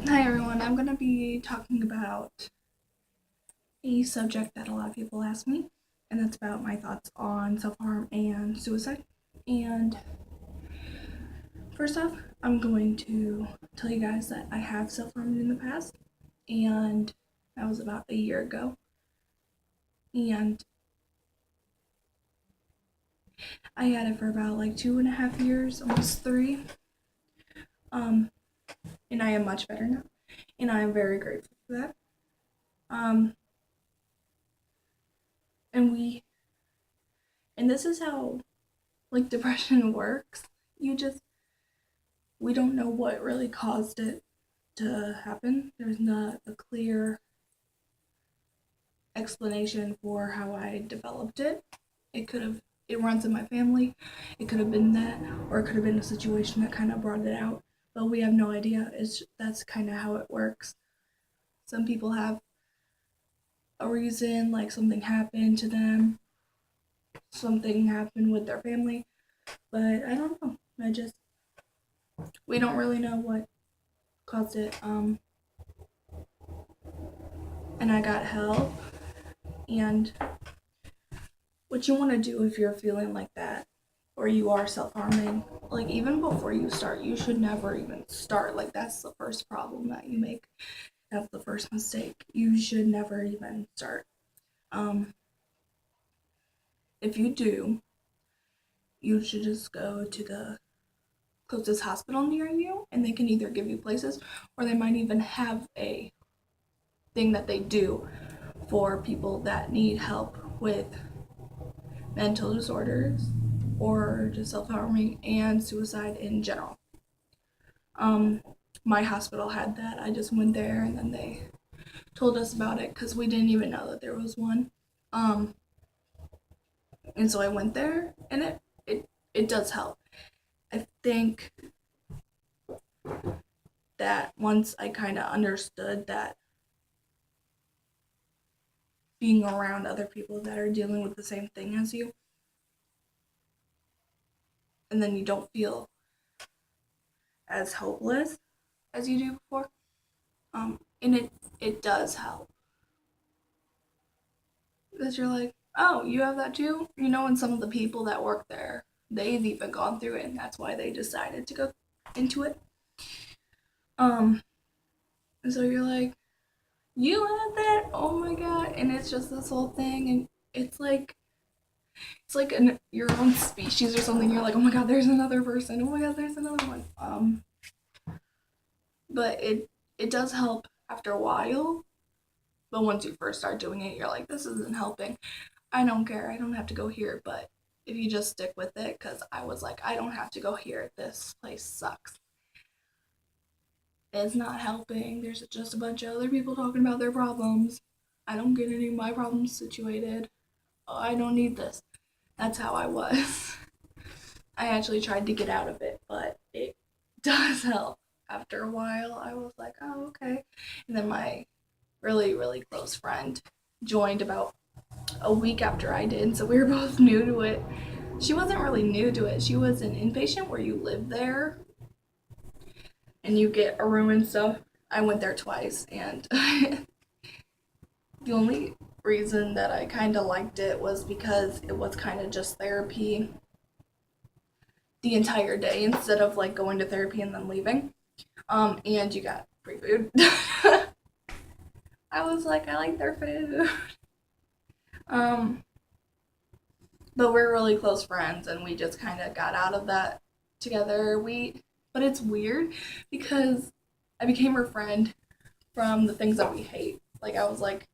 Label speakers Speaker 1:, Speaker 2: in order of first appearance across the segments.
Speaker 1: Hi everyone, I'm going to be talking about a subject that a lot of people ask me, and that's about my thoughts on self harm and suicide. And first off, I'm going to tell you guys that I have self harmed in the past, and that was about a year ago. And I had it for about like 2.5 years, almost three. Um, and I am much better now, and I am very grateful for that. Um, and we, and this is how like depression works. You just we don't know what really caused it to happen. There's not a clear explanation for how I developed it. It runs in my family. It could have been that, or it could have been a situation that kind of brought it out. But we have no idea. That's kind of how it works. Some people have a reason, like something happened to them, something happened with their family, but I don't know. We don't really know what caused it. And I got help, and what you want to do if you're feeling like that or you are self-harming, like even before you start, you should never even start. Like that's the first problem that you make. That's the first mistake. You should never even start. um if you do, you should just go to the closest hospital near you, and they can either give you places, or they might even have a thing that they do for people that need help with mental disorders or just self-harming and suicide in general. Um, my hospital had that. I just went there, and then they told us about it because we didn't even know that there was one. Um, and so I went there, and it does help. I think that once I kind of understood that being around other people that are dealing with the same thing as you, and then you don't feel as hopeless as you do before. And it does help because you're like, oh, you have that too, and some of the people that work there, they've even gone through it, and that's why they decided to go into it. Um, and so you're like, you had that? Oh my god! And it's just this whole thing, and it's like your own species or something. You're like, oh my god, there's another person. Oh my god, there's another one. But it does help after a while. But once you first start doing it, you're like, this isn't helping. I don't care. I don't have to go here. But if you just stick with it, because I was like, I don't have to go here. This place sucks. It's not helping. There's just a bunch of other people talking about their problems. I don't get any of my problems situated. Oh, I don't need this. That's how I was. I actually tried to get out of it, but it does help. After a while, I was like, oh, okay. And then my really, really close friend joined about a week after I did, so we were both new to it. She wasn't really new to it. She was an inpatient where you live there and you get a room and stuff. I went there twice, and the only reason that I kind of liked it was because it was kind of just therapy the entire day instead of like going to therapy and then leaving. And you got free food. I was like, I like their food. um, but we're really close friends, and we just kind of got out of that together. But it's weird because I became her friend from the things that we hate. Like I was like,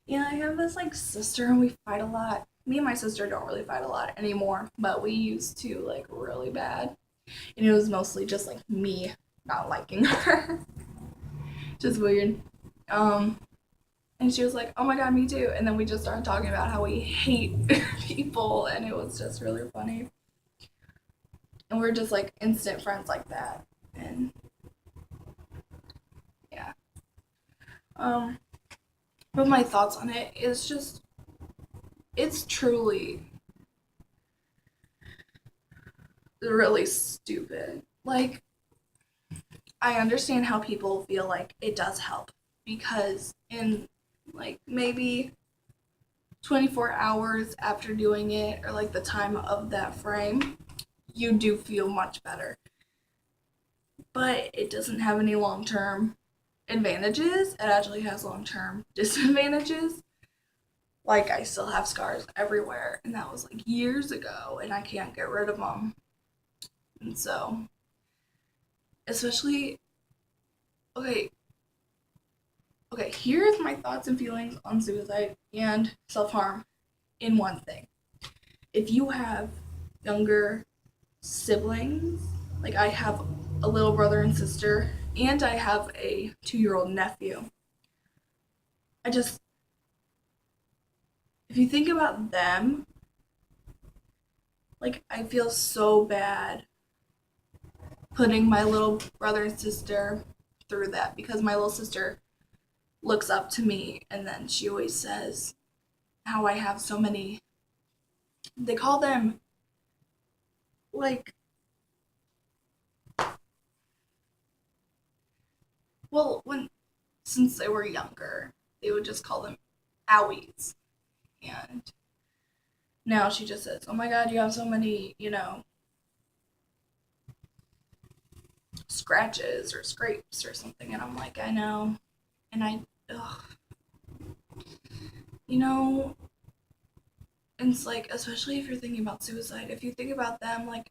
Speaker 1: yeah, I have this like sister, and we fight a lot. Me and my sister don't really fight a lot anymore, but we used to like really bad, and it was mostly just like me not liking her. Just weird. Um, and she was like, "Oh my god, me too." And then we just started talking about how we hate people, and it was just really funny. And we're just like instant friends like that. And yeah. Um, but my thoughts on it is just it's truly really stupid. Like I understand how people feel like it does help because in like maybe 24 hours after doing it or like the time of that frame, you do feel much better. But it doesn't have any long term advantages. It actually has long term disadvantages. Like, I still have scars everywhere, and that was like years ago, and I can't get rid of them. And so, especially, okay, okay, here's my thoughts and feelings on suicide and self harm in one thing. If you have younger siblings, like I have a little brother and sister, and I have a 2 year old nephew. I just, if you think about them, like I feel so bad putting my little brother and sister through that because my little sister looks up to me and then she always says how I have so many, they call them like, well, when since they were younger, they would just call them owies. And now she just says, "Oh my god, you have so many, scratches or scrapes or something." And I'm like, "I know." And ugh, you know, and it's like, especially if you're thinking about suicide, if you think about them, like,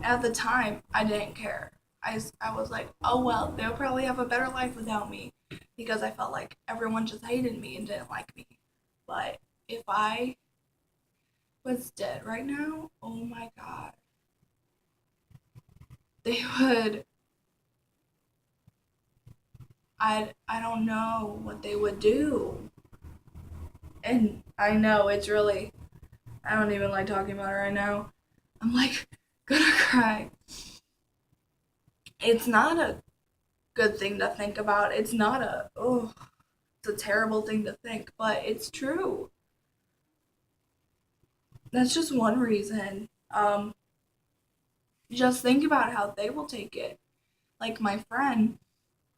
Speaker 1: at the time, I didn't care. I was like, oh well, they'll probably have a better life without me because I felt like everyone just hated me and didn't like me. But if I was dead right now, oh my god, they would. I don't know what they would do. And I know it's really, I don't even like talking about it right now. I'm like gonna cry. It's not a good thing to think about. It's not it's a terrible thing to think, but it's true. That's just one reason. Just think about how they will take it. Like my friend,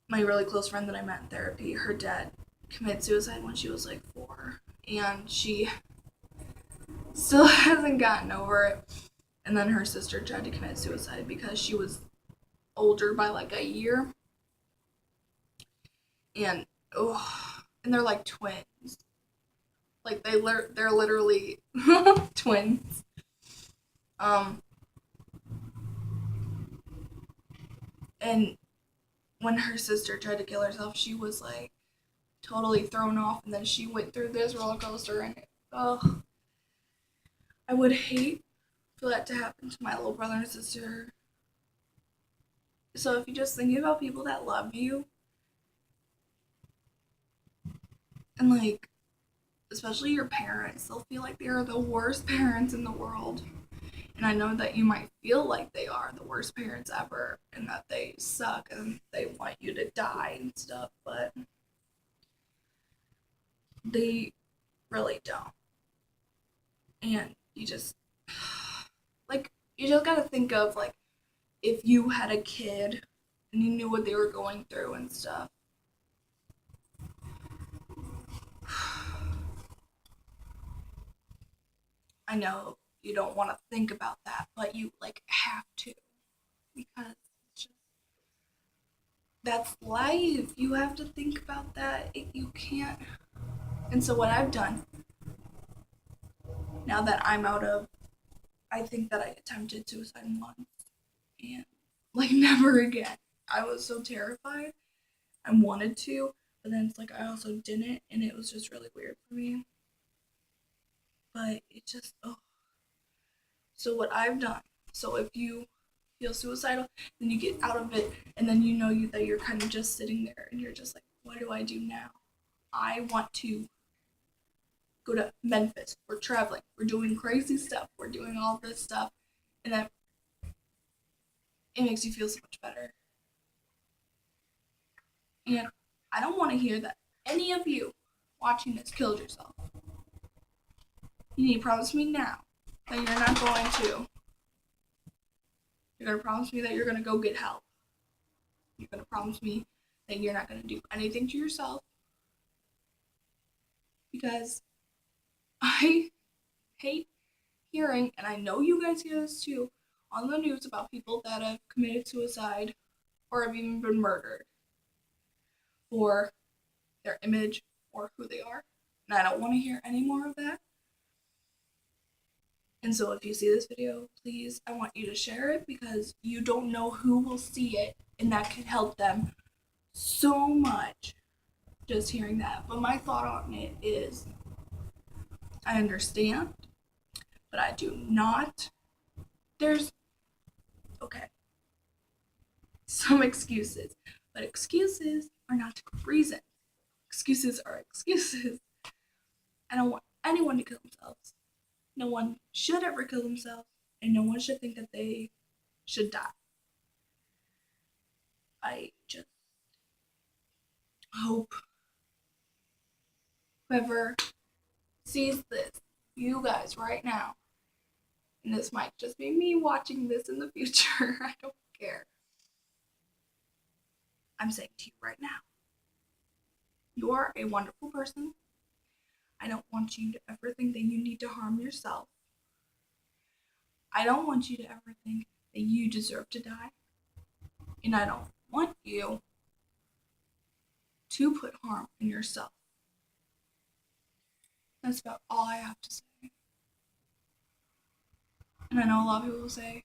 Speaker 1: my really close friend that I met in therapy, her dad committed suicide when she was like 4, and she still hasn't gotten over it. And then her sister tried to commit suicide because she was older by like a year, and and they're like twins. Like they're literally twins. Um, and when her sister tried to kill herself, she was like totally thrown off, and then she went through this roller coaster, and I would hate for that to happen to my little brother and sister. So if you just think about people that love you, and like especially your parents, they'll feel like they are the worst parents in the world. And I know that you might feel like they are the worst parents ever and that they suck and they want you to die and stuff, but they really don't. And you just, like, you just gotta think of, like, if you had a kid and you knew what they were going through and stuff. I know you don't want to think about that, but you, like, have to because it's just, that's life. You have to think about that. You can't. And so, what I've done now that I'm out of, I think that I attempted suicide once and like never again. I was so terrified. I wanted to, but then it's like I also didn't, and it was just really weird for me. But it just, oh. So, what I've done, so if you feel suicidal, then you get out of it, and then you know that you're kind of just sitting there, and you're just like, what do I do now? I want to go to Memphis. We're traveling. We're doing crazy stuff. We're doing all this stuff. And then it makes you feel so much better. And I don't want to hear that any of you watching this killed yourself. You need to promise me now that you're not going to. You're going to promise me that you're going to go get help. You're going to promise me that you're not going to do anything to yourself. Because I hate hearing, and I know you guys hear this too, on the news about people that have committed suicide or have even been murdered for their image or who they are. And I don't want to hear any more of that. And so if you see this video, please, I want you to share it, because you don't know who will see it, and that can help them so much just hearing that. But my thought on it is, I understand, but I do not. There's, okay, some excuses, but excuses are not reason. Excuses are excuses. I don't want anyone to kill themselves. No one should ever kill themselves, and no one should think that they should die. I just hope whoever sees this, you guys right now, and this might just be me watching this in the future, I don't care. I'm saying to you right now, you are a wonderful person. I don't want you to ever think that you need to harm yourself. I don't want you to ever think that you deserve to die. And I don't want you to put harm in yourself. That's about all I have to say. And I know a lot of people will say,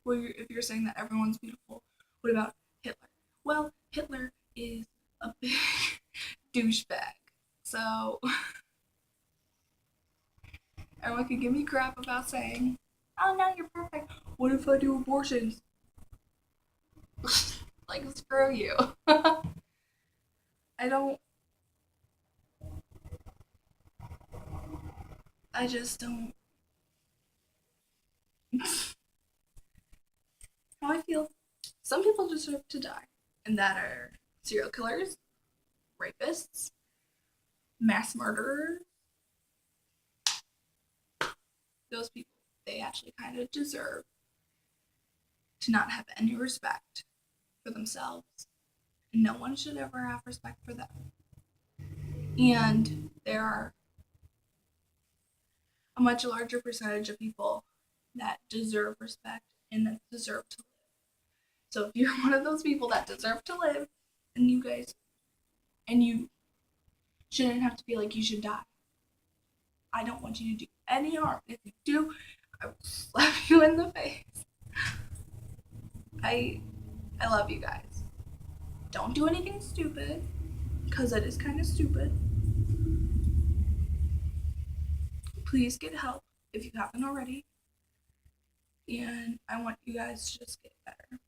Speaker 1: well, if you're saying that everyone's beautiful, what about Hitler? Well, Hitler is a big douchebag. So everyone can give me crap about saying, oh no, you're perfect. What if I do abortions? Like, screw you. I just don't. How I feel. Some people deserve to die, and that are serial killers, rapists, mass murderers. Those people, they actually kind of deserve to not have any respect for themselves. And no one should ever have respect for them. And there are a much larger percentage of people that deserve respect and that deserve to live. So if you're one of those people that deserve to live, and you shouldn't have to feel like you should die. I don't want you to do any harm. If you do, I will slap you in the face. I love you guys. Don't do anything stupid, because it is kind of stupid. Please get help if you haven't already. And I want you guys to just get better.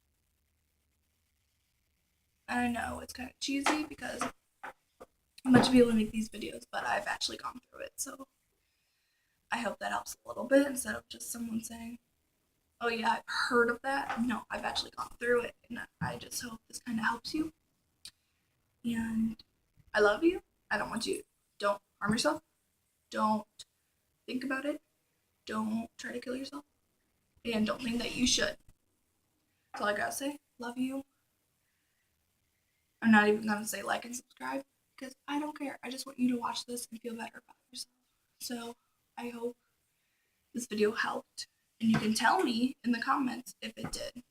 Speaker 1: I know it's kind of cheesy because I'm about to be able to make these videos, but I've actually gone through it, so I hope that helps a little bit instead of just someone saying, oh yeah, I've heard of that. No, I've actually gone through it, and I just hope this kind of helps you. And I love you. I don't want you. Don't harm yourself. Don't think about it. Don't try to kill yourself. And don't think that you should. That's all I gotta say. Love you. I'm not even gonna say like and subscribe, because I don't care. I just want you to watch this and feel better about yourself. So I hope this video helped, and you can tell me in the comments if it did.